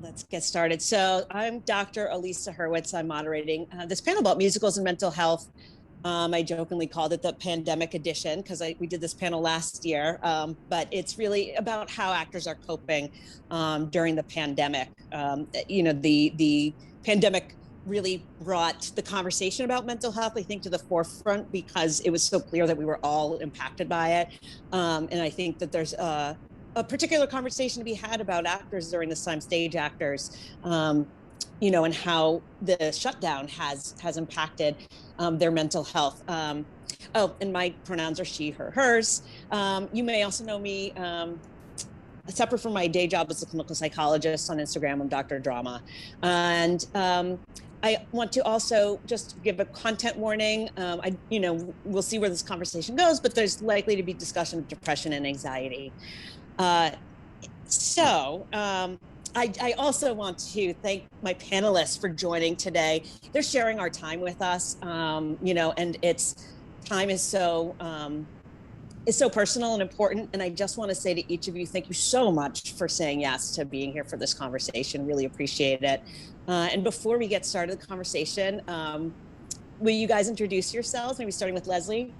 Let's get started. So I'm Dr. Alisa Hurwitz. I'm moderating this panel about musicals and mental health. I jokingly called it the pandemic edition because we did this panel last year, but it's really about how actors are coping during the pandemic. The pandemic really brought the conversation about mental health, I think, to the forefront because it was so clear that we were all impacted by it. And I think that there's a particular conversation to be had about actors during this time, stage actors, and how the shutdown has impacted their mental health. And my pronouns are she, her, hers. You may also know me separate from my day job as a clinical psychologist. On Instagram, I'm Dr. Drama. And I want to also just give a content warning. We'll see where this conversation goes, but there's likely to be discussion of depression and anxiety. I also want to thank my panelists for joining today. They're sharing our time with us, and time is so personal and important. And I just want to say to each of you, thank you so much for saying yes to being here for this conversation. Really appreciate it. And before we get started the conversation, will you guys introduce yourselves? Maybe starting with Leslie.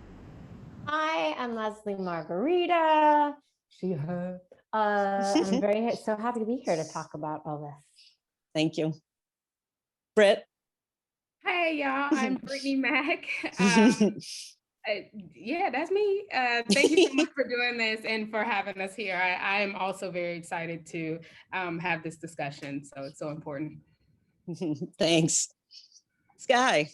Hi, I'm Leslie Margarita. She, her. I'm so happy to be here to talk about all this. Thank you. Britt. Hey, y'all. I'm Brittany Mack. Yeah, that's me. Thank you so much for doing this and for having us here. I am also very excited to have this discussion. So it's so important. Thanks. Sky.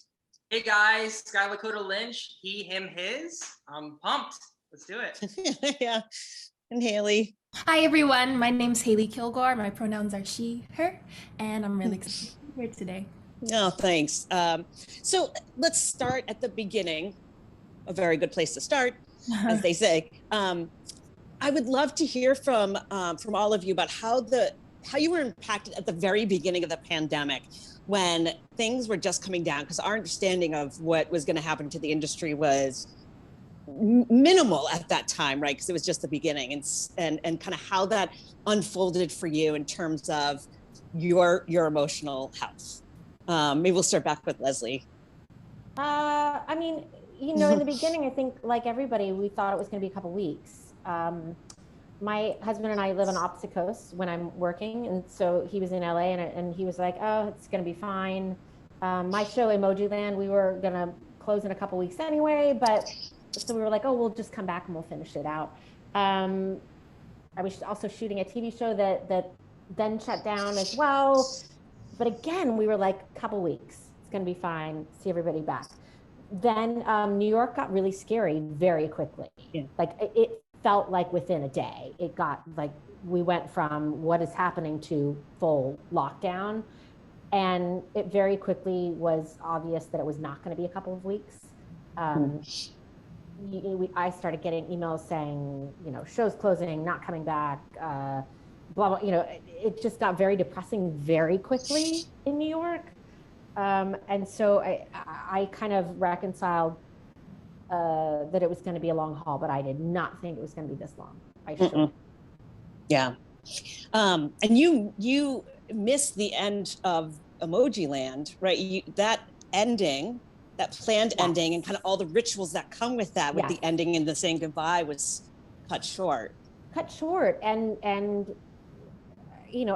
Hey guys, Sky Lakota Lynch, he, him, his. I'm pumped. Let's do it. Yeah. And Haley. Hi everyone, my name's Haley Kilgore. My pronouns are she, her, and I'm really excited to be here today. Oh, thanks. So let's start at the beginning. A very good place to start, as they say. I would love to hear from all of you about how you were impacted at the very beginning of the pandemic when things were just coming down, because our understanding of what was going to happen to the industry was minimal at that time, right? Because it was just the beginning, and kind of how that unfolded for you in terms of your emotional health. Maybe we'll start back with Leslie. In the beginning, I think like everybody, we thought it was going to be a couple weeks. My husband and I live on opposite coasts when I'm working, and so he was in LA, and he was like, "Oh, it's going to be fine." My show, Emoji Land, we were going to close in a couple weeks anyway, but so we were like, "Oh, we'll just come back and we'll finish it out." I was also shooting a TV show that then shut down as well, but again, we were like, "Couple weeks, it's going to be fine. See everybody back." Then New York got really scary very quickly. Yeah. Like it felt like within a day, it got like, we went from what is happening to full lockdown. And it very quickly was obvious that it was not going to be a couple of weeks. I started getting emails saying, shows closing, not coming back, blah, blah, it just got very depressing very quickly in New York. And so I kind of reconciled that it was going to be a long haul, but I did not think it was going to be this long. Yeah. And you missed the end of Emoji Land, right? That ending, that planned ending, and kind of all the rituals that come with that, with the ending and the saying goodbye, was cut short. And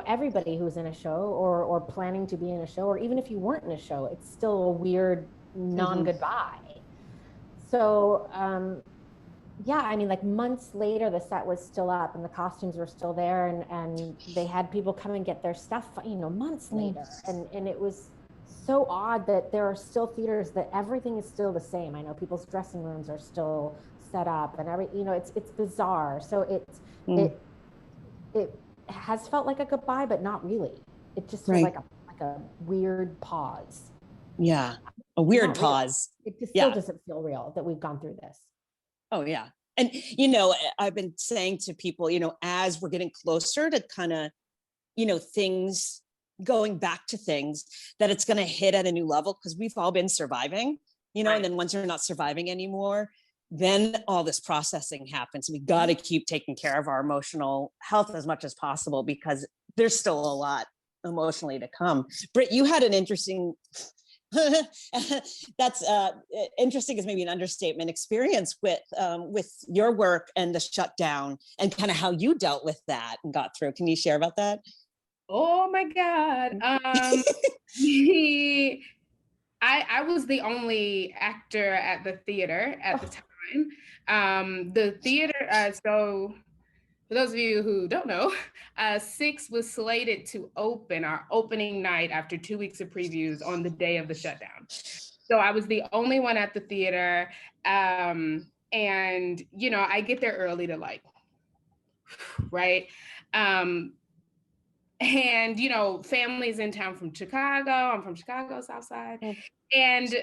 everybody who's in a show or planning to be in a show, or even if you weren't in a show, it's still a weird non-goodbye. So, like months later, the set was still up and the costumes were still there, and they had people come and get their stuff, months later. And it was so odd that there are still theaters that everything is still the same. I know people's dressing rooms are still set up and it's bizarre. So it has felt like a goodbye, but not really. It just feels like a weird pause. Yeah, a weird pause. It just still doesn't feel real that we've gone through this. Oh, yeah. And, I've been saying to people, as we're getting closer to kind of, things going back to things, that it's going to hit at a new level, because we've all been surviving, and then once you're not surviving anymore, then all this processing happens. We got to keep taking care of our emotional health as much as possible, because there's still a lot emotionally to come. Britt, you had an interesting, that's interesting is maybe an understatement, experience with your work and the shutdown and kind of how you dealt with that and got through. Can you share about that? Oh my God. I was the only actor at the theater at the time. The theater, so for those of you who don't know, Six was slated to open our opening night after 2 weeks of previews on the day of the shutdown. So I was the only one at the theater. And, you know, I get there early to like, right? And, you know, families in town from Chicago. I'm from Chicago, South Side. And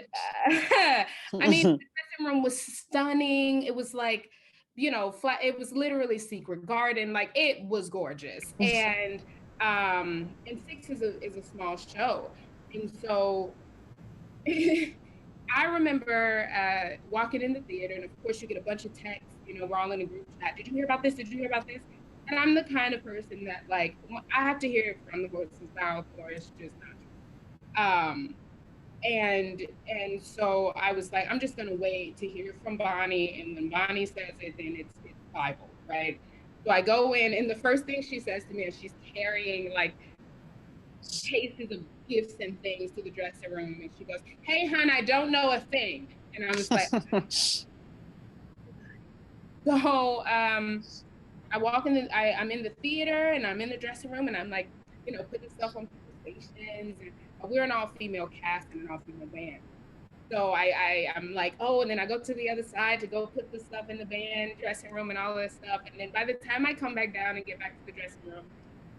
I mean, the dressing room was stunning. It was like, you know, flat, it was literally Secret Garden. Like, it was gorgeous. And Six is a small show. And so I remember walking in the theater, and of course you get a bunch of texts, you know, we're all in a group chat. Did you hear about this? Did you hear about this? And I'm the kind of person that, like, I have to hear it from the horse's mouth or it's just not true. And so I was like, I'm just gonna wait to hear from Bonnie, and when Bonnie says it, then it's Bible, right? So I go in, and the first thing she says to me is she's carrying like cases of gifts and things to the dressing room, and she goes, "Hey, hon, I don't know a thing." And I was like, so I walk in, I'm in the theater, and I'm in the dressing room, and I'm like, you know, putting stuff on stations, and we're an all-female cast and an all-female band. So I'm like, oh, and then I go to the other side to go put the stuff in the band dressing room and all this stuff. And then by the time I come back down and get back to the dressing room,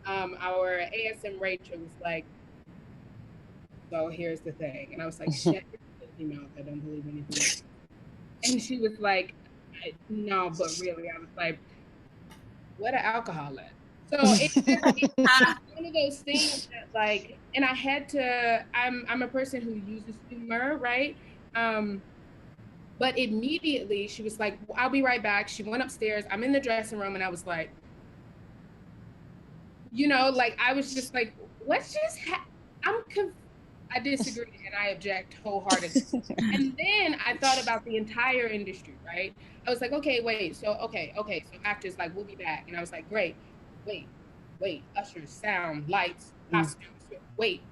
our ASM Rachel was like, so here's the thing. And I was like, shut your mouth, I don't believe anything. And she was like, no, but really, I was like, what an alcohol at? So it's one of those things that, like, and I had to, I'm a person who uses humor, right? But immediately she was like, I'll be right back. She went upstairs. I'm in the dressing room, and I was like, you know, like, I was just like, what's just I disagree and I object wholeheartedly. And then I thought about the entire industry, right? I was like, okay, wait, so, okay, so actors, like, we'll be back. And I was like, great, wait, ushers, sound, lights, costumes, wait.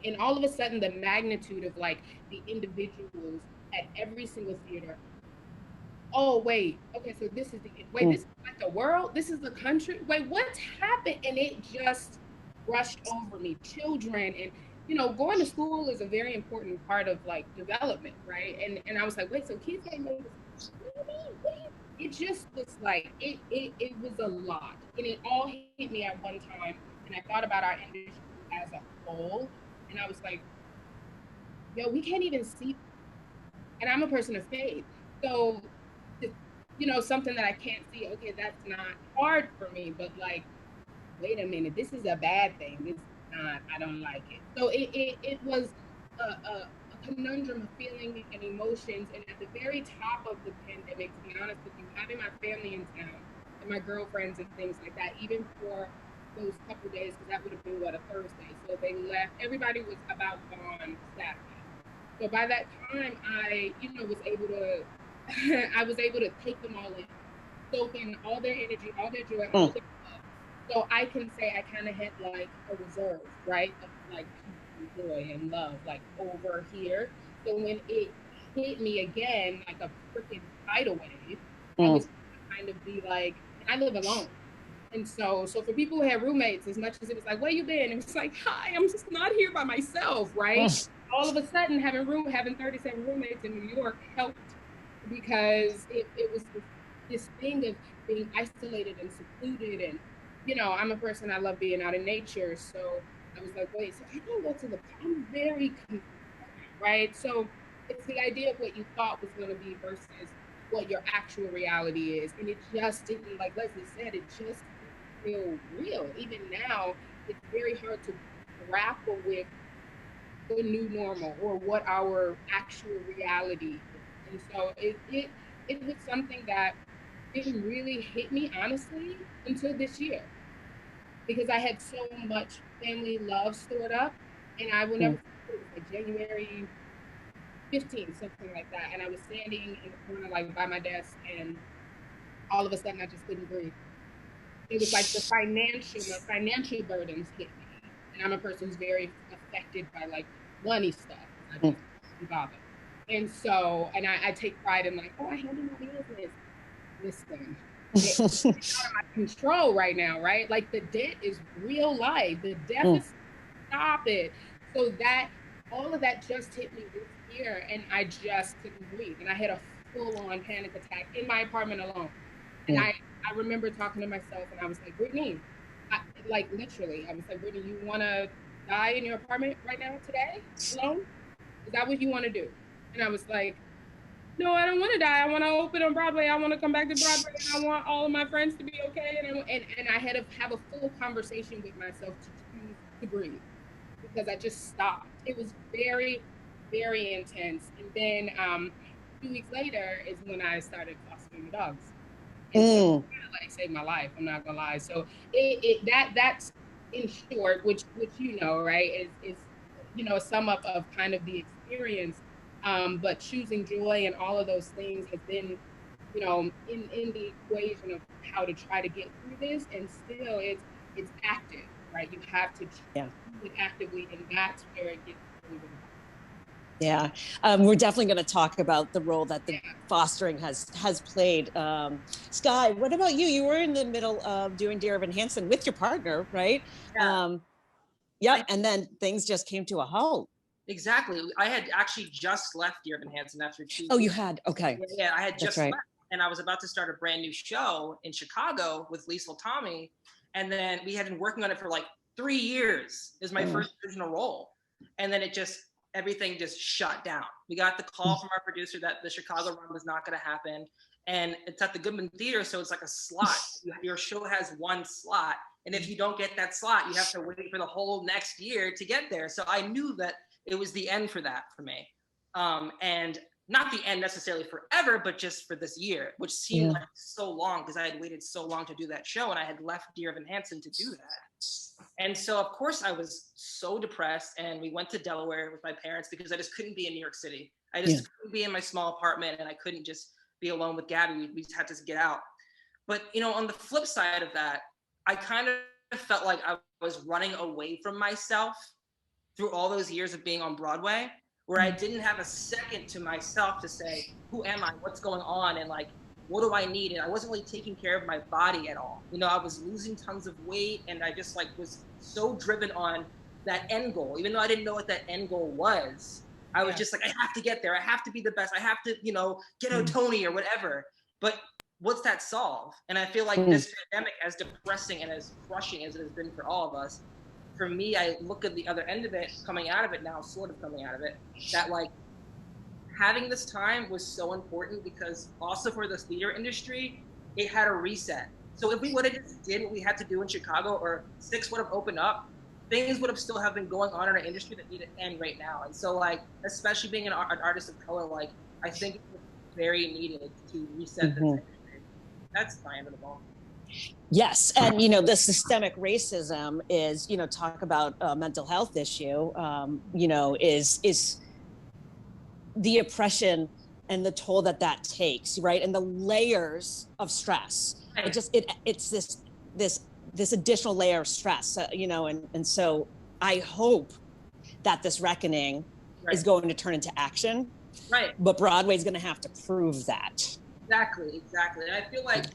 And all of a sudden, the magnitude of, like, the individuals at every single theater. Oh, wait, okay, so this is this is like the world, this is the country, wait, what's happened? And it just rushed over me. Children, and, you know, going to school is a very important part of, like, development, right? And I was like, wait, so kids ain't know this. What do you mean? It just was like, it was a lot. And it all hit me at one time. And I thought about our industry as a whole. And I was like, yo, we can't even see. And I'm a person of faith. So, you know, something that I can't see, okay, that's not hard for me, but, like, wait a minute, this is a bad thing. This is not, I don't like it. So it was a conundrum of feeling and emotions. And at the very top of the pandemic, to be honest with you, having my family in town and my girlfriends and things like that, even for those couple of days, because that would have been, what, a Thursday. So they left, everybody was about gone Saturday. So by that time, I, you know, was able to, I was able to take them all in, soak in all their energy, all their joy, all their love. So I can say I kind of had, like, a reserve, right, of, like, joy and love, like, over here. So when it hit me again, like a freaking tidal wave, I was kind of be like, and I live alone. And so for people who have roommates, as much as it was like, where you been? It was like, hi, I'm just not here by myself, right? All of a sudden, having 37 roommates in New York helped, because it was this thing of being isolated and secluded. And, you know, I'm a person, I love being out in nature. So I was like, wait, so I can go to I'm very confused, right? So it's the idea of what you thought was going to be versus what your actual reality is. And it just didn't, like Leslie said, it just didn't feel real. Even now, it's very hard to grapple with the new normal or what our actual reality is. And so it was something that didn't really hit me, honestly, until this year. because I had so much family love stored up, and I will never forget, it was like January 15th, something like that. And I was standing in the corner, like by my desk, and all of a sudden I just couldn't breathe. It was like the financial burdens hit me. And I'm a person who's very affected by like money stuff. I just can't bother. And so, and I take pride in like, oh, I handle my business. Listen, it's out of my control right now, right? Like the debt is real life. The deficit, stop it. So that, all of that just hit me this year, and I just couldn't breathe. And I had a full-on panic attack in my apartment alone. And I remember talking to myself, and I was like, Brittany, like literally, I was like, Brittany, you want to die in your apartment right now today alone? Is that what you want to do? And I was like, no, I don't want to die. I want to open on Broadway. I want to come back to Broadway, and I want all of my friends to be okay. And I had to have a full conversation with myself to choose to breathe, because I just stopped. It was very, very intense. And then 2 weeks later is when I started fostering the dogs. And it kind of like saved my life, I'm not gonna lie. So that's in short, which you know, right, is you know, a sum up of kind of the experience. But choosing joy and all of those things has been, you know, in the equation of how to try to get through this. And still it's active, right? You have to choose it actively, and that's where it gets really, really hard. Yeah, we're definitely going to talk about the role that the fostering has played. Sky, what about you? You were in the middle of doing Dear Evan Hansen with your partner, right? Yeah. And then things just came to a halt. Exactly. I had actually just left Dear Evan Hansen after 2 Oh, weeks. you had? Okay. Yeah, I had just right. left, and I was about to start a brand new show in Chicago with Lisa Tommy, and then we had been working on it for like 3 years. It was my first original role, and then everything just shut down. We got the call from our producer that the Chicago run was not going to happen, and it's at the Goodman Theater, so it's like a slot. Your show has one slot, and if you don't get that slot, you have to wait for the whole next year to get there. So I knew that it was the end for that for me, and not the end necessarily forever, but just for this year, which seemed like so long because I had waited so long to do that show, and I had left Dear Evan Hansen to do that. And so, of course, I was so depressed, and we went to Delaware with my parents because I just couldn't be in New York City. I just couldn't be in my small apartment, and I couldn't just be alone with Gabby. We just had to get out. But, you know, on the flip side of that, I kind of felt like I was running away from myself through all those years of being on Broadway, where I didn't have a second to myself to say, who am I, what's going on, and like, what do I need? And I wasn't really taking care of my body at all. You know, I was losing tons of weight, and I just like was so driven on that end goal. Even though I didn't know what that end goal was, I was just like, I have to get there. I have to be the best. I have to, you know, get a Tony or whatever. But what's that solve? And I feel like this pandemic, as depressing and as crushing as it has been for all of us, for me, I look at the other end of it, coming out of it now, sort of coming out of it, that like having this time was so important, because also for the theater industry, it had a reset. So if we would have just did what we had to do in Chicago, or 6 would have opened up, things would have still have been going on in our industry that need to end right now. And so like, especially being an artist of color, like I think it's very needed to reset this industry. That's my end of the ball. Yes, and you know, the systemic racism is, you know, talk about a mental health issue, you know, is the oppression and the toll that takes, right? And the layers of stress. It's this additional layer of stress, you know, and so I hope that this reckoning is going to turn into action. Right. But Broadway's going to have to prove that. Exactly. And I feel like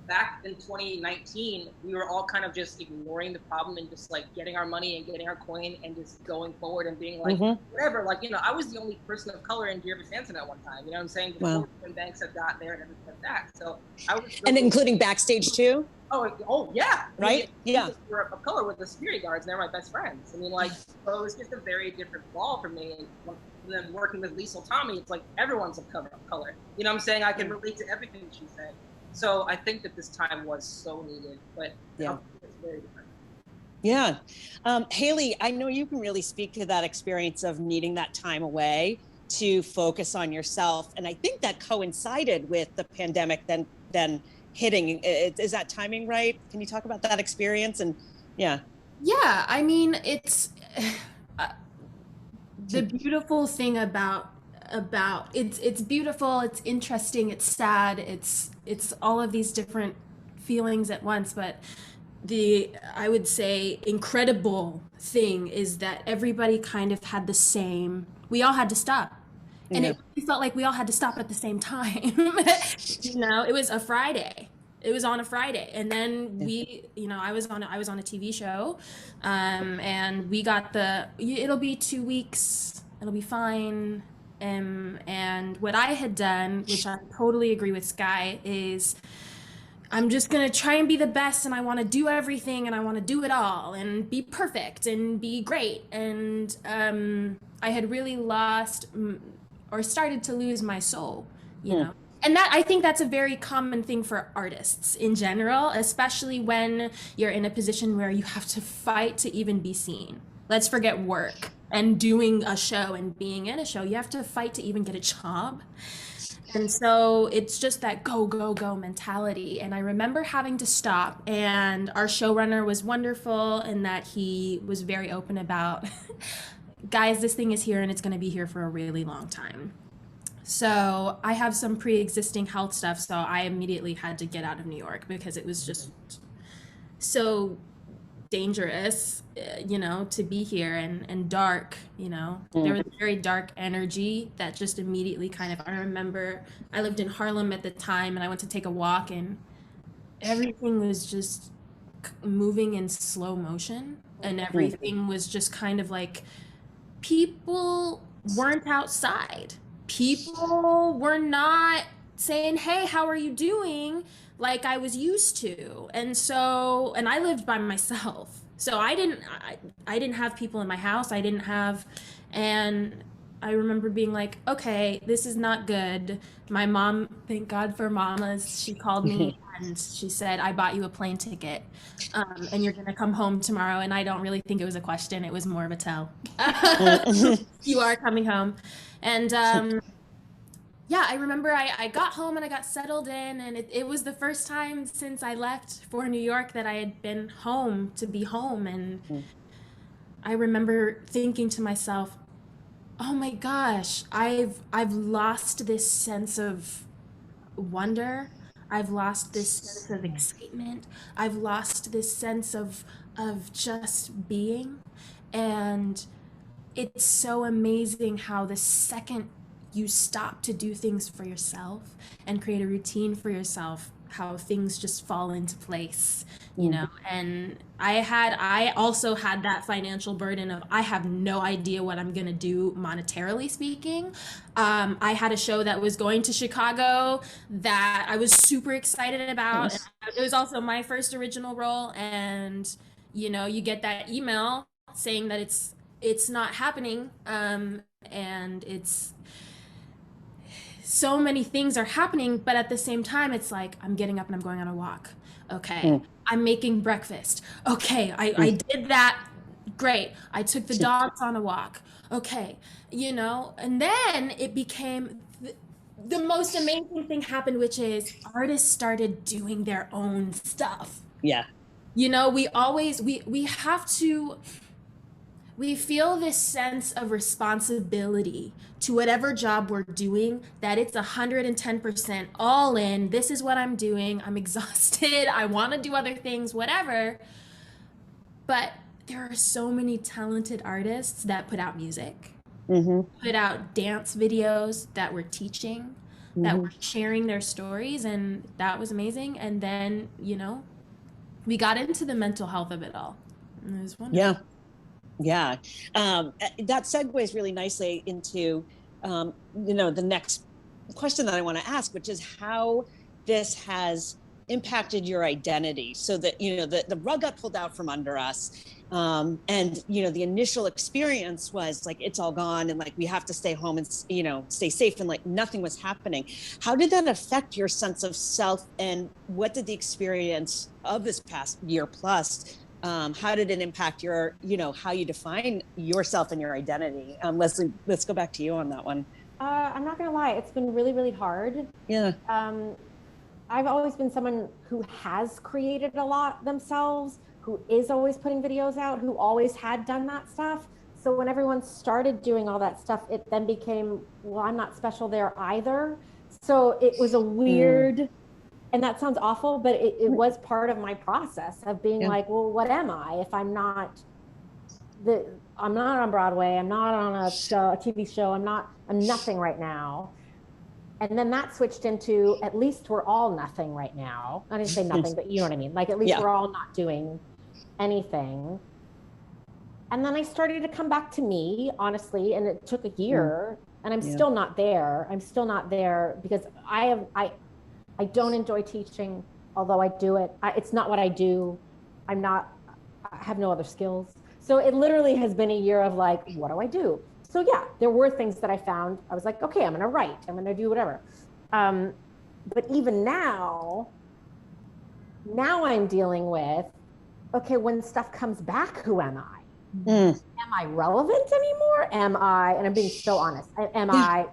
back in 2019, we were all kind of just ignoring the problem and just like getting our money and getting our coin and just going forward and being like, whatever. Like, you know, I was the only person of color in Dear Evan Hansen at one time. You know what I'm saying? Before when Banks had got there and everything like that. So I was. And including backstage too? Oh yeah. Right? People of color with the security guards, and they're my best friends. I mean, like, so it was just a very different ball for me. And then working with Lisa Tommy, it's like everyone's of color. You know what I'm saying? I can relate to everything she said. So I think that this time was so needed, but it's very different. Yeah. Haley, I know you can really speak to that experience of needing that time away to focus on yourself. And I think that coincided with the pandemic then hitting. Is that timing right? Can you talk about that experience and Yeah. Yeah, I mean, it's the beautiful thing about it's beautiful, it's interesting, it's sad, it's all of these different feelings at once, but the I would say incredible thing is that everybody kind of had the same, we all had to stop. And Yeah. it really felt like we all had to stop at the same time. It was a Friday. It was on a Friday, and then I was on a TV show, and we got it'll be 2 weeks, it'll be fine. And what I had done, which I totally agree with Sky, is I'm just gonna try and be the best, and I want to do everything, and I want to do it all, and be perfect, and be great. And I had really lost or started to lose my soul, you know. And that, I think that's a very common thing for artists in general, especially when you're in a position where you have to fight to even be seen. Let's forget work and doing a show and being in a show. You have to fight to even get a job. And so it's just that go, go, go mentality. And I remember having to stop, and our showrunner was wonderful in that he was very open about, guys, this thing is here and it's going to be here for a really long time. So I have some pre-existing health stuff, so I immediately had to get out of New York because it was just so dangerous, to be here, and dark, There was a very dark energy that just immediately kind of, I remember I lived in Harlem at the time, and I went to take a walk, and everything was just moving in slow motion, and everything was just kind of like, people weren't outside. People were not saying, hey, how are you doing? Like I was used to. And I lived by myself. So I didn't have people in my house. And I remember being like, okay, this is not good. My mom, thank God for mamas, she called me and she said, I bought you a plane ticket, and you're gonna come home tomorrow. And I don't really think it was a question, it was more of a tell. You are coming home. And yeah, I remember I got home and I got settled in, and it was the first time since I left for New York that I had been home to be home. And I remember thinking to myself, oh my gosh, I've lost this sense of wonder. I've lost this sense of excitement. I've lost this sense of just being. And it's so amazing how the second you stop to do things for yourself and create a routine for yourself, how things just fall into place, and I also had that financial burden of, I have no idea what I'm gonna do monetarily speaking. I had a show that was going to Chicago that I was super excited about. Yes. And it was also my first original role, and you get that email saying that it's not happening, and it's so many things are happening, but at the same time, it's like, I'm getting up and I'm going on a walk. Okay. I'm making breakfast. Okay. I did that. Great. I took the dogs on a walk. Okay. And then it became the most amazing thing happened, which is artists started doing their own stuff. Yeah. We feel this sense of responsibility to whatever job we're doing, that it's 110% all in. This is what I'm doing. I'm exhausted. I want to do other things, whatever. But there are so many talented artists that put out music, put out dance videos, that were teaching, that were sharing their stories. And that was amazing. And then, we got into the mental health of it all. And it was wonderful. Yeah. Yeah, that segues really nicely into, the next question that I want to ask, which is how this has impacted your identity, so that, the rug got pulled out from under us. And, the initial experience was like, it's all gone, and like, we have to stay home and, stay safe, and like nothing was happening. How did that affect your sense of self, and what did the experience of this past year plus, how did it impact your, how you define yourself and your identity? Leslie, let's go back to you on that one. I'm not gonna lie, it's been really, really hard. Yeah. I've always been someone who has created a lot themselves, who is always putting videos out, who always had done that stuff. So when everyone started doing all that stuff, it then became, well, I'm not special there either. So it was a weird, and that sounds awful, but it was part of my process of being like, well, what am I if I'm not I'm not on Broadway, I'm not on a TV show, I'm nothing right now. And then that switched into, at least we're all nothing right now. I didn't say nothing, but you know what I mean? Like, at least we're all not doing anything. And then I started to come back to me, honestly, and it took a year, and I'm still not there. I'm still not there because I don't enjoy teaching, although I do it. It's not what I do. I have no other skills. So it literally has been a year of like, what do I do? So yeah, there were things that I found. I was like, okay, I'm going to write. I'm going to do whatever. But even now I'm dealing with, okay, when stuff comes back, who am I? Am I relevant anymore? And I'm being so honest, I,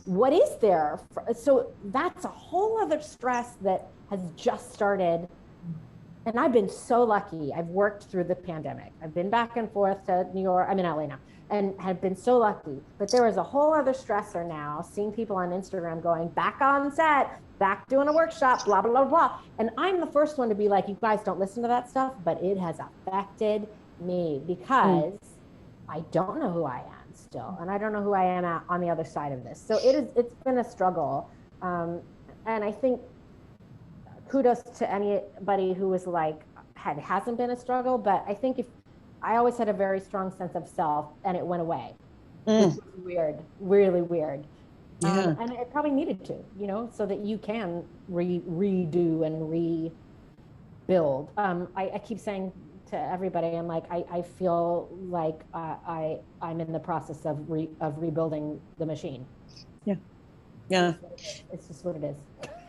what is there? So that's a whole other stress that has just started. And I've been so lucky. I've worked through the pandemic. I've been back and forth to New York. I'm in LA now, and have been so lucky. But there is a whole other stressor now, seeing people on Instagram going back on set, back doing a workshop, blah, blah, blah, blah. And I'm the first one to be like, you guys don't listen to that stuff, but it has affected me because I don't know who I am still. And I don't know who I am on the other side of this. So it's been a struggle. And I think kudos to anybody who was like, hasn't been a struggle, but I think I always had a very strong sense of self and it went away. Which was weird, really weird. And it probably needed to, so that you can redo and rebuild. I keep saying to everybody, I'm like, I feel like I'm in the process of rebuilding the machine. Yeah. It's just what it is.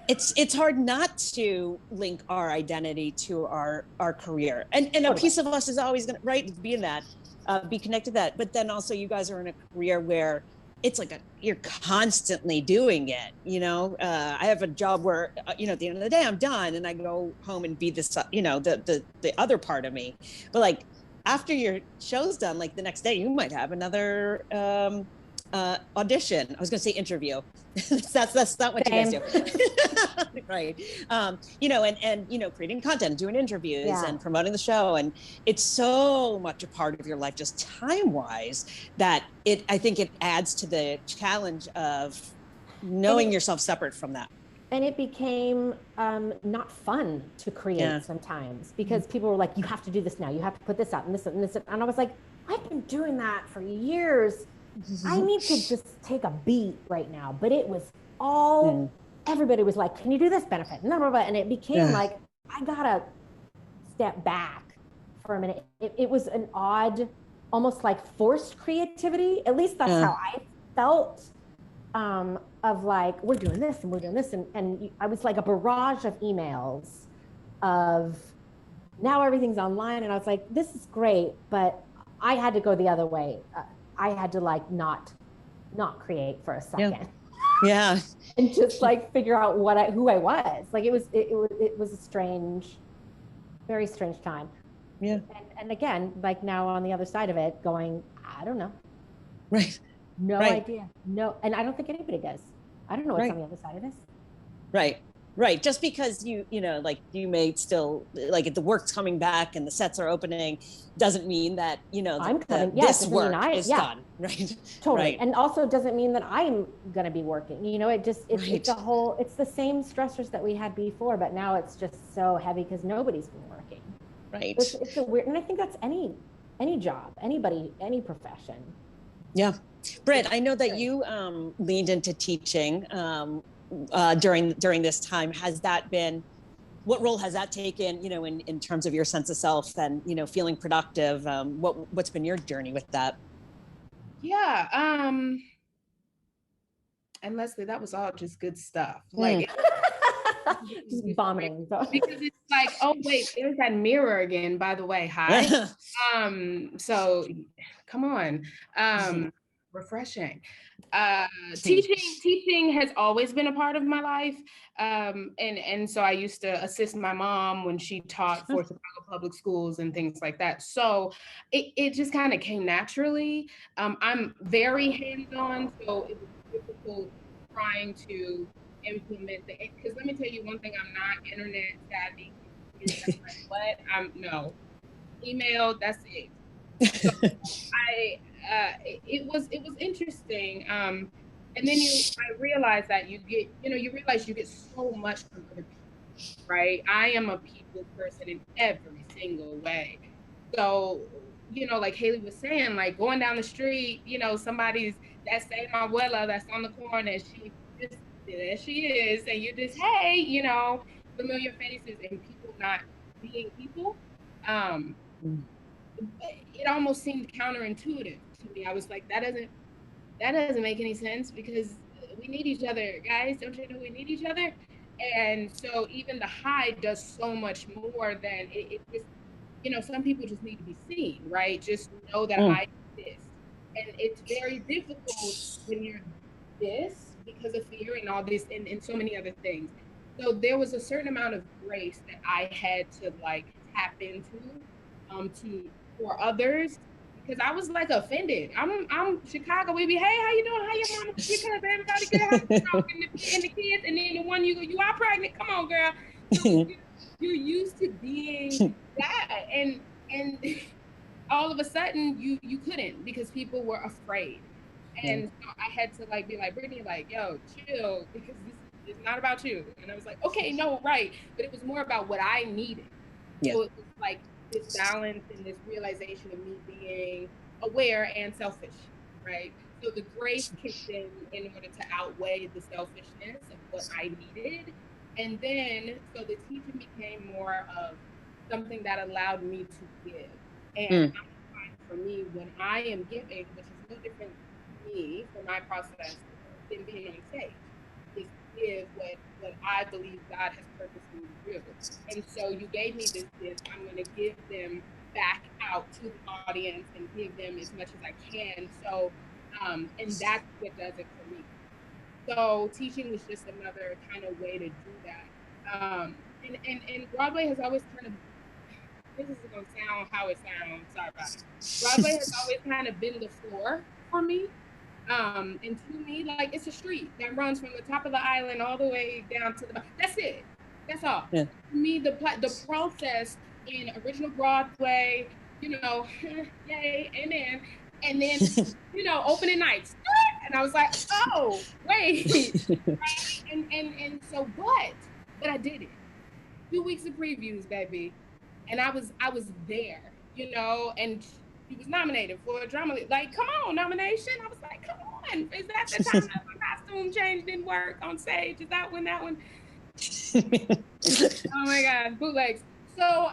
It's hard not to link our identity to our career, and a piece of us is always going to be in that, be connected to that. But then also, you guys are in a career where it's like you're constantly doing it. I have a job where at the end of the day I'm done and I go home and be this the other part of me. But like after your show's done, like the next day you might have another audition. I was going to say interview. that's not what you guys do. Right. And creating content, doing interviews and promoting the show. And it's so much a part of your life, just time-wise, that I think it adds to the challenge of knowing yourself separate from that. And it became not fun to create sometimes because people were like, you have to do this now. You have to put this out and this and this. And I was like, I've been doing that for years. I need to just take a beat right now. But it was all, everybody was like, can you do this benefit? And it became like, I gotta step back for a minute. It was an odd, almost like forced creativity. At least that's how I felt, of like, we're doing this and we're doing this. And I was like a barrage of emails of now everything's online. And I was like, this is great, but I had to go the other way. I had to like not create for a second. Yeah. And just like figure out who I was. Like it was a strange, very strange time. Yeah. And again, like now on the other side of it going, I don't know. Right. No idea. No. And I don't think anybody does. I don't know what's on the other side of this. Right. Right. Just because you you may still like if the work's coming back and the sets are opening doesn't mean that, this work is done. Right. Totally. Right. And also doesn't mean that I'm going to be working, it's a whole, it's the same stressors that we had before, but now it's just so heavy because nobody's been working. Right. It's a weird, and I think that's any job, anybody, any profession. Yeah. Britt, I know that you leaned into teaching during this time. Has that been, what role has that taken, in terms of your sense of self and, feeling productive? What's been your journey with that? Yeah. And Leslie, that was all just good stuff. Like just vomiting. Because it's like, oh wait, there's that mirror again, by the way. Hi. So come on. Refreshing. Teaching has always been a part of my life. And so I used to assist my mom when she taught for Chicago public schools and things like that. So it just kind of came naturally. I'm very hands-on, so it was difficult trying to implement because let me tell you one thing, I'm not internet savvy. That's like, what? No. Email, that's it. So it was interesting. And then I realized that you realize you get so much from other people, right? I am a people person in every single way. So, like Haley was saying, like going down the street, somebody's that same abuela that's on the corner, there she is, and you just, hey, familiar faces and people not being people. It almost seemed counterintuitive to me. I was like, that doesn't make any sense because we need each other, guys. Don't you know we need each other? And so even the high does so much more than it just, some people just need to be seen, right? Just know that I exist. And it's very difficult when you're this because of fear and all this and so many other things. So there was a certain amount of grace that I had to like tap into for others because I was like offended. I'm Chicago. We be, hey, how you doing? How your mama? Because everybody good. How you and the kids, and then the one you are pregnant. Come on, girl. So you're used to being that, and all of a sudden you couldn't because people were afraid, and so I had to like be like, Brittany, like, yo, chill, because this is not about you. And I was like, okay, no, right, but it was more about what I needed. So it was like this balance and this realization of me being aware and selfish, right? So the grace kicked in order to outweigh the selfishness of what I needed. And then, so the teaching became more of something that allowed me to give. And I find for me, when I am giving, which is no different to me for my process than being on stage, is give what I believe God has purposed me to do. And so you gave me this gift, I'm going to give them back out to the audience and give them as much as I can. So, and that's what does it for me. So teaching was just another kind of way to do that. And Broadway has always kind of, this is going to sound how it sounds, sorry about it. Broadway has always kind of been the floor for me. And to me, like, it's a street that runs from the top of the island all the way down to the bottom. That's it. That's all. To me, the process in original Broadway, yay, amen. And then, opening nights. And I was like, oh, wait. Right? And so, but I did it. 2 weeks of previews, baby. And I was there, and he was nominated for a drama. Like, come on, nomination. I was like, come on. Is that the time that my costume change didn't work on stage? Is that when that one? Oh my God, bootlegs. So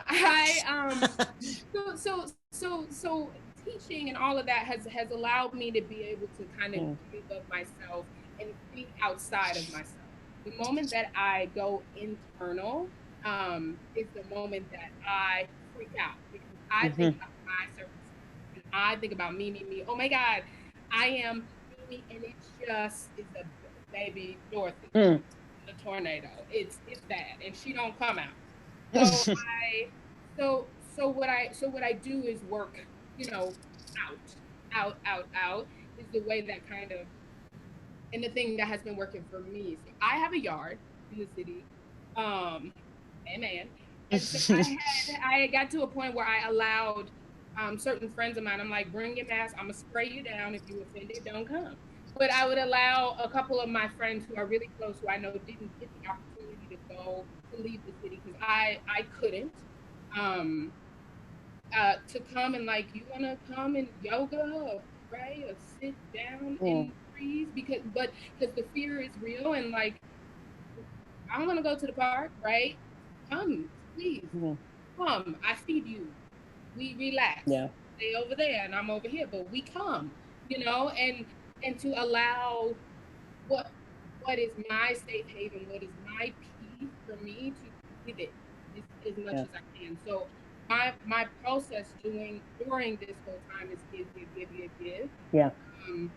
so teaching and all of that has allowed me to be able to kind of think of myself and think outside of myself. The moment that I go internal is the moment that I freak out because I think about my circumstances and I think about me. Oh my God, I am me, and it just is a baby Dorothy, the tornado. It's bad, and she don't come out. So so what I do is work, out is the way that kind of, and the thing that has been working for me. So I have a yard in the city. Amen. And so I got to a point where I allowed certain friends of mine, I'm like, bring your mask, I'm gonna spray you down. If you offended, don't come. But I would allow a couple of my friends who are really close, who I know didn't get the opportunity to go to leave the city because I couldn't, to come and like, you wanna come and yoga or pray or sit down and freeze because the fear is real, and like, I want to go to the park, right? Come, please. Come. I feed you. We relax. Stay over there and I'm over here, but we come, and to allow what is my safe haven, what is my peace for me to give it as much as I can. So my process during this whole time is give. Yeah. And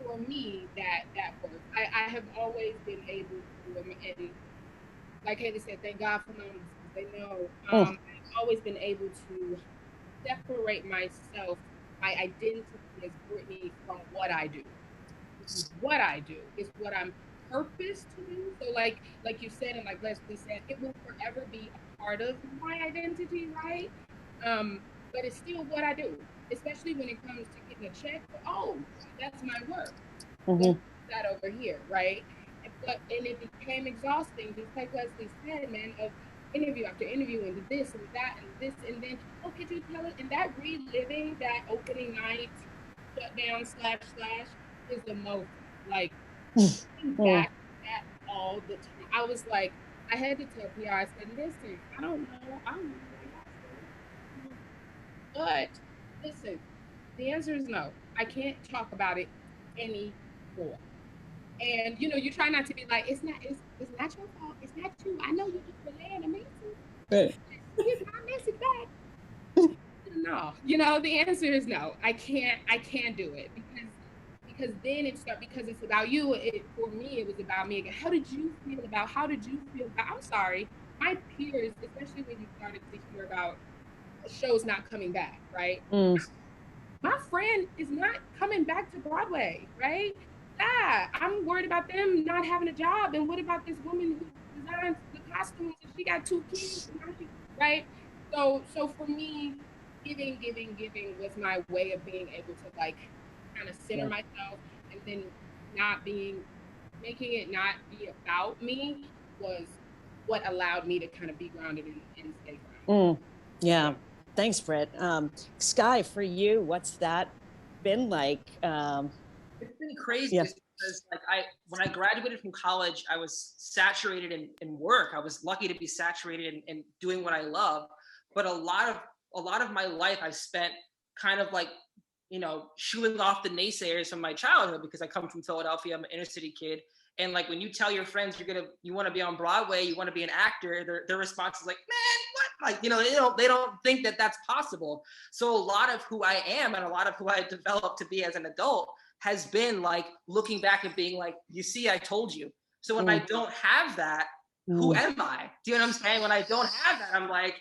for me that works. I have always been able to, and like Haley said, thank God for moms. They know. I've always been able to separate myself, my identity as Brittany, from what I do. This is what I do. It's what I'm purposed to do. So like you said, and like Leslie said, it will forever be a part of my identity, right? But it's still what I do, especially when it comes to getting a check. Oh, that's my work. That over here, right? And it became exhausting, just like Leslie said, man, of interview after interview and this and that and this and then, oh, could you tell it? And that reliving that opening night shutdown / is the most like back that all the time. I was like, I had to tell PR, I said, listen, I don't know. But listen, the answer is no. I can't talk about it anymore. And you try not to be like, it's not your fault. It's not you. I know you just relaying a message. Right. Here's my message back. No, the answer is no. I can't do it because then because it's about you. For me, it was about me again. How did you feel about? I'm sorry, my peers, especially when you started to hear about shows not coming back, right? My friend is not coming back to Broadway, right? I'm worried about them not having a job. And what about this woman who designs the costumes and she got 2 kids, right? So for me, giving was my way of being able to like kind of center myself, and then making it not be about me was what allowed me to kind of be grounded and stay grounded. Yeah. Thanks, Britt. Sky, for you, what's that been like? It's been crazy because when I graduated from college, I was saturated in work. I was lucky to be saturated in doing what I love. But a lot of my life I spent kind of like, shooing off the naysayers from my childhood, because I come from Philadelphia. I'm an inner city kid. And like when you tell your friends you want to be on Broadway, you want to be an actor, their response is like, man, what? Like, they don't think that that's possible. So a lot of who I am and a lot of who I developed to be as an adult has been like looking back and being like, you see, I told you. So when I don't have that, who am I? Do you know what I'm saying? When I don't have that, I'm like,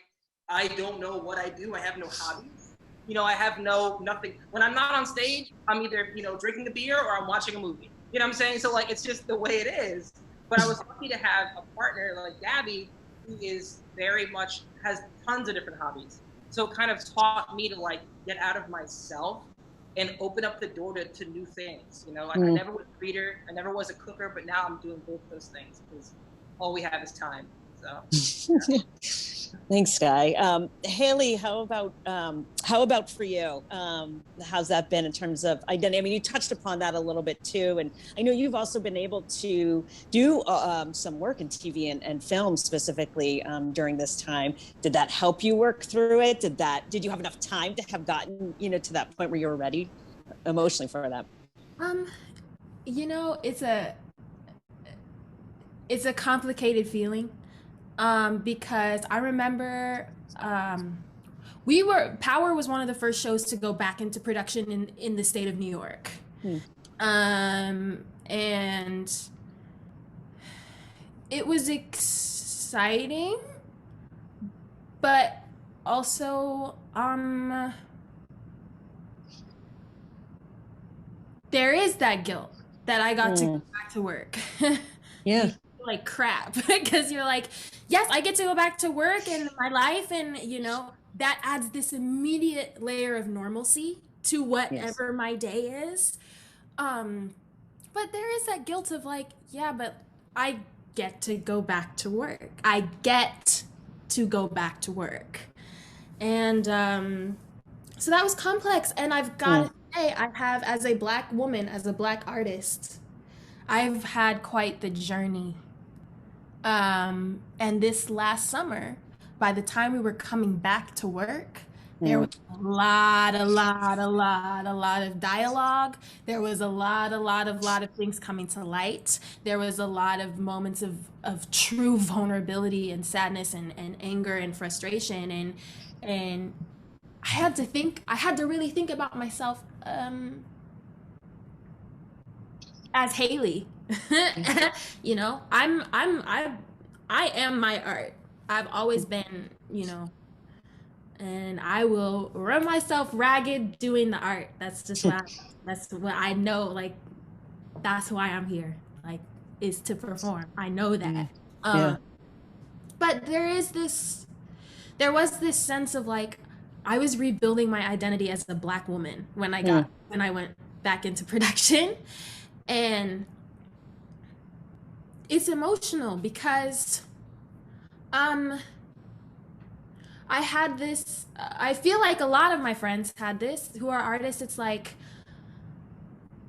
I don't know what I do. I have no hobbies. I have nothing. When I'm not on stage, I'm either, drinking a beer or I'm watching a movie. You know what I'm saying? So like, it's just the way it is. But I was lucky to have a partner like Gabby, who is has tons of different hobbies. So it kind of taught me to like get out of myself and open up the door to new things. Like I never was a reader, I never was a cooker, but now I'm doing both those things because all we have is time. So yeah. Thanks, Sky. Haley, how about for you? How's that been in terms of identity? I mean, you touched upon that a little bit too, and I know you've also been able to do some work in TV and film specifically during this time. Did that help you work through it? Did you have enough time to have gotten to that point where you were ready emotionally for that? It's a complicated feeling. Because I remember Power was one of the first shows to go back into production in the state of New York. And it was exciting, but also there is that guilt that I got to go back to work. Yeah. Like crap, because you're like, yes, I get to go back to work and my life, and that adds this immediate layer of normalcy to whatever my day is. But there is that guilt of like, yeah, but I get to go back to work. And so that was complex. And I've got to say, I have, as a Black woman, as a Black artist, I've had quite the journey. And this last summer, by the time we were coming back to work, There was a lot of dialogue. There was a lot of things coming to light. There was a lot of moments of true vulnerability and sadness and anger and frustration. And I had to really think about myself as Haley. You know, I am my art. I've always been, you know, and I will run myself ragged doing the art. That's just that's what I know. Like, that's why I'm here. Like, is to perform. I know that. But there was this sense of like, I was rebuilding my identity as a Black woman when I went back into production, and it's emotional because, I had this, I feel like a lot of my friends had this who are artists. It's like,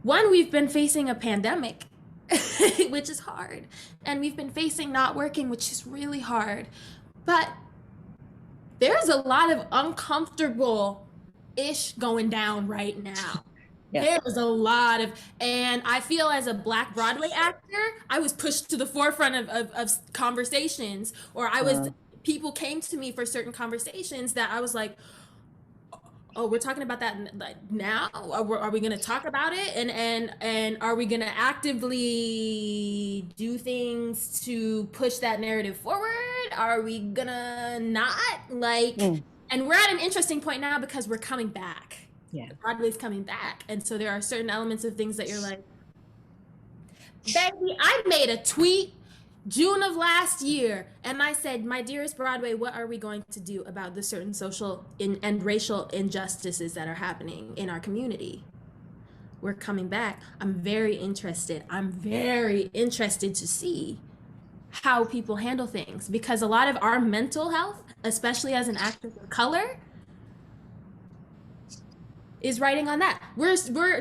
one, we've been facing a pandemic, which is hard. And we've been facing not working, which is really hard. But there's a lot of uncomfortable-ish going down right now. Yeah. There's a lot of, and I feel as a Black Broadway actor, I was pushed to the forefront of conversations, or I was, people came to me for certain conversations that I was like, oh, we're talking about that now? Are we going to talk about it? And are we going to actively do things to push that narrative forward? Are we going to not? Like, and we're at an interesting point now because we're coming back. Yeah. Broadway's coming back. And so there are certain elements of things that you're like, baby, I made a tweet June of last year, and I said, my dearest Broadway, what are we going to do about the certain social and racial injustices that are happening in our community? We're coming back. I'm very interested to see how people handle things, because a lot of our mental health, especially as an actress of color, is writing on that. We're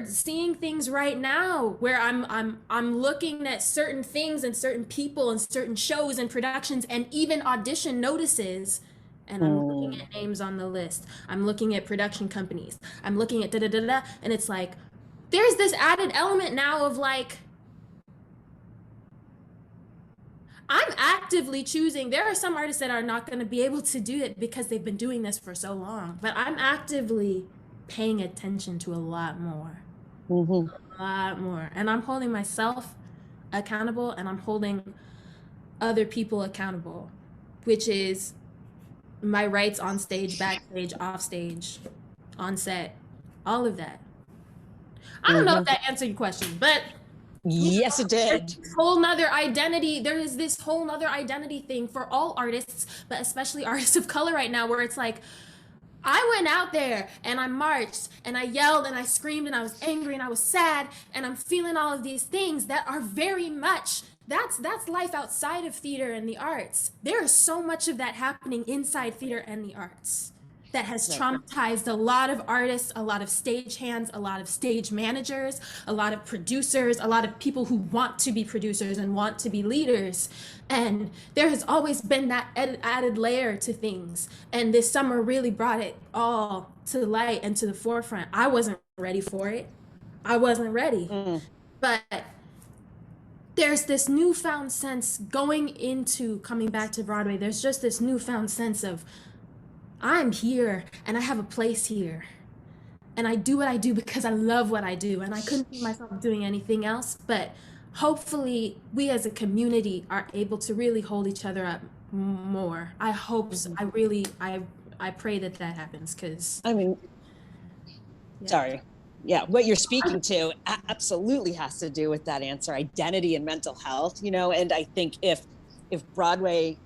seeing things right now where I'm looking at certain things and certain people and certain shows and productions and even audition notices, and I'm looking at names on the list. I'm looking at production companies. I'm looking at da-da-da-da, and it's like, there's this added element now of like, I'm actively choosing. There are some artists that are not going to be able to do it because they've been doing this for so long, but I'm actively paying attention to a lot more. A lot more. And I'm holding myself accountable, and I'm holding other people accountable, which is my rights on stage, backstage, off stage, on set, all of that. I don't know if that answered your question, but yes, it did. There is this whole nother identity thing for all artists, but especially artists of color right now, where it's like, I went out there and I marched and I yelled and I screamed and I was angry and I was sad, and I'm feeling all of these things that are very much, that's life outside of theater and the arts. There is so much of that happening inside theater and the arts that has traumatized a lot of artists, a lot of stage-hands, a lot of stage managers, a lot of producers, a lot of people who want to be producers and want to be leaders. And there has always been that added layer to things. And this summer really brought it all to light and to the forefront. I wasn't ready for it. I wasn't ready. But there's this newfound sense going into coming back to Broadway. There's just this newfound sense of, I'm here and I have a place here, and I do what I do because I love what I do, and I couldn't see myself doing anything else. But hopefully we as a community are able to really hold each other up more. I hope so. I pray that happens, because sorry. Yeah, what you're speaking to absolutely has to do with that answer, identity and mental health, you know. And I think if Broadway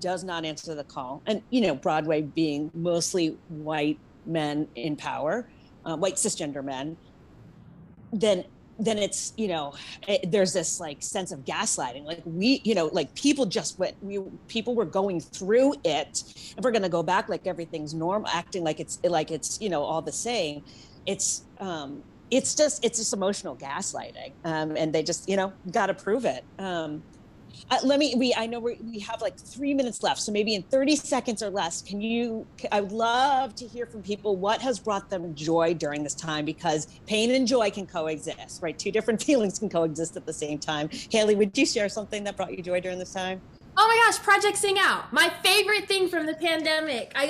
does not answer the call, and Broadway being mostly white men in power, white cisgender men, then it's there's this like sense of gaslighting, like people were going through it, and we're going to go back like everything's normal, acting like it's all the same. It's just emotional gaslighting, and they just got to prove it. I know we have like 3 minutes left, so maybe in 30 seconds or less, I would love to hear from people what has brought them joy during this time, because pain and joy can coexist, right? Two different feelings can coexist at the same time. Haley, would you share something that brought you joy during this time? Oh my gosh, Project Sing Out. My favorite thing from the pandemic. I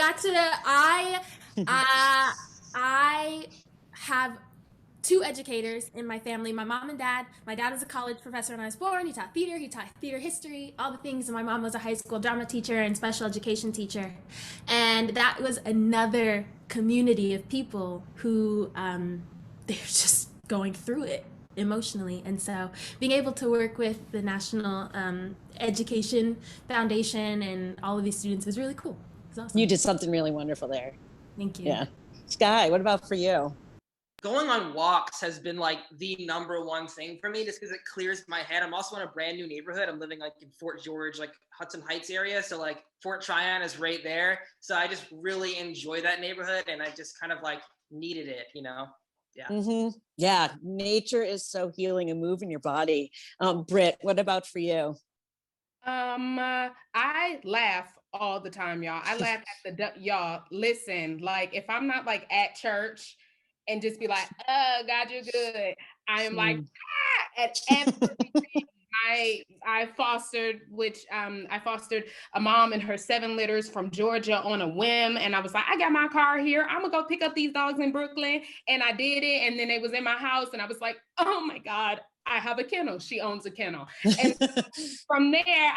have two educators in my family, my mom and dad. My dad was a college professor when I was born. He taught theater history, all the things. And my mom was a high school drama teacher and special education teacher. And that was another community of people who they're just going through it emotionally. And so being able to work with the National Education Foundation and all of these students was really cool. It was awesome. You did something really wonderful there. Thank you. Yeah. Sky, what about for you? Going on walks has been like the number one thing for me, just because it clears my head. I'm also in a brand new neighborhood. I'm living like in Fort George, like Hudson Heights area. So like Fort Tryon is right there. So I just really enjoy that neighborhood, and I just kind of like needed it, you know? Yeah. Mm-hmm. Yeah. Nature is so healing and moving your body. Britt, what about for you? I laugh all the time, y'all. I laugh at y'all. Listen, like if I'm not like at church and just be like, oh God, you're good. I am like, at everything. I fostered a mom and her 7 litters from Georgia on a whim. And I was like, I got my car here. I'm gonna go pick up these dogs in Brooklyn. And I did it. And then it was in my house. And I was like, oh my God, I have a kennel. She owns a kennel. And from there,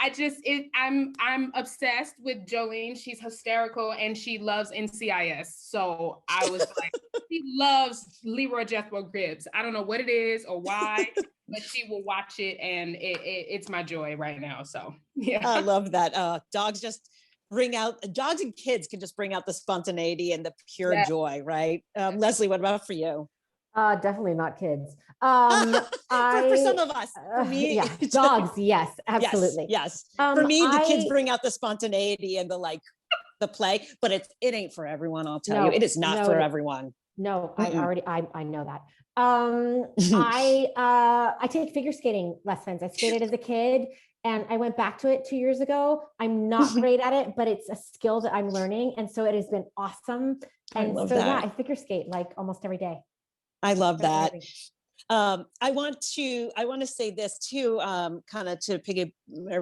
I'm obsessed with Jolene. She's hysterical and she loves NCIS. So I was like, she loves Leroy Jethro Gibbs. I don't know what it is or why, but she will watch it, and it's my joy right now. So yeah. I love that. Dogs and kids can just bring out the spontaneity and the pure joy, right? Leslie, what about for you? Definitely not kids. For some of us, for me, yeah, dogs. Yes, absolutely. Yes. For me, the kids bring out the spontaneity and the play, but it ain't for everyone. I'll tell you, it is not for everyone. No, I know that. I take figure skating lessons. I skated as a kid and I went back to it 2 years ago. I'm not great at it, but it's a skill that I'm learning. And so it has been awesome. And so yeah, I figure skate like almost every day. I love that. I want to say this too, kind of to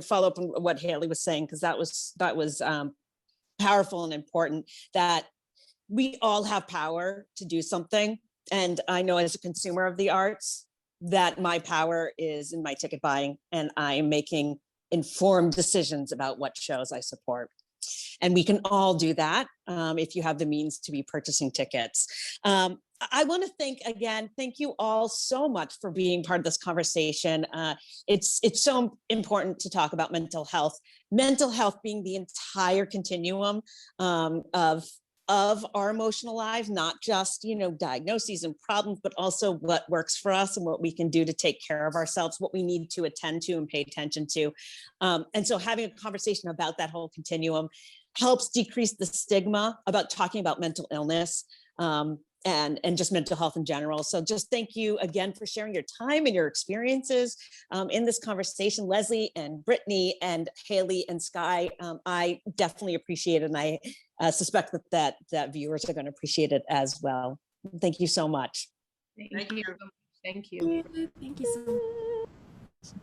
follow up on what Haley was saying, because that was powerful and important, that we all have power to do something. And I know as a consumer of the arts that my power is in my ticket buying, and I am making informed decisions about what shows I support. And we can all do that if you have the means to be purchasing tickets. I want to thank you all so much for being part of this conversation. It's so important to talk about mental health being the entire continuum of our emotional lives, not just, diagnoses and problems, but also what works for us and what we can do to take care of ourselves, what we need to attend to and pay attention to. And so having a conversation about that whole continuum helps decrease the stigma about talking about mental illness and just mental health in general. So just thank you again for sharing your time and your experiences in this conversation. Leslie and Brittany and Haley and Sky, I definitely appreciate it. And I suspect that viewers are going to appreciate it as well. Thank you so much. Thank you. Thank you. Thank you so much.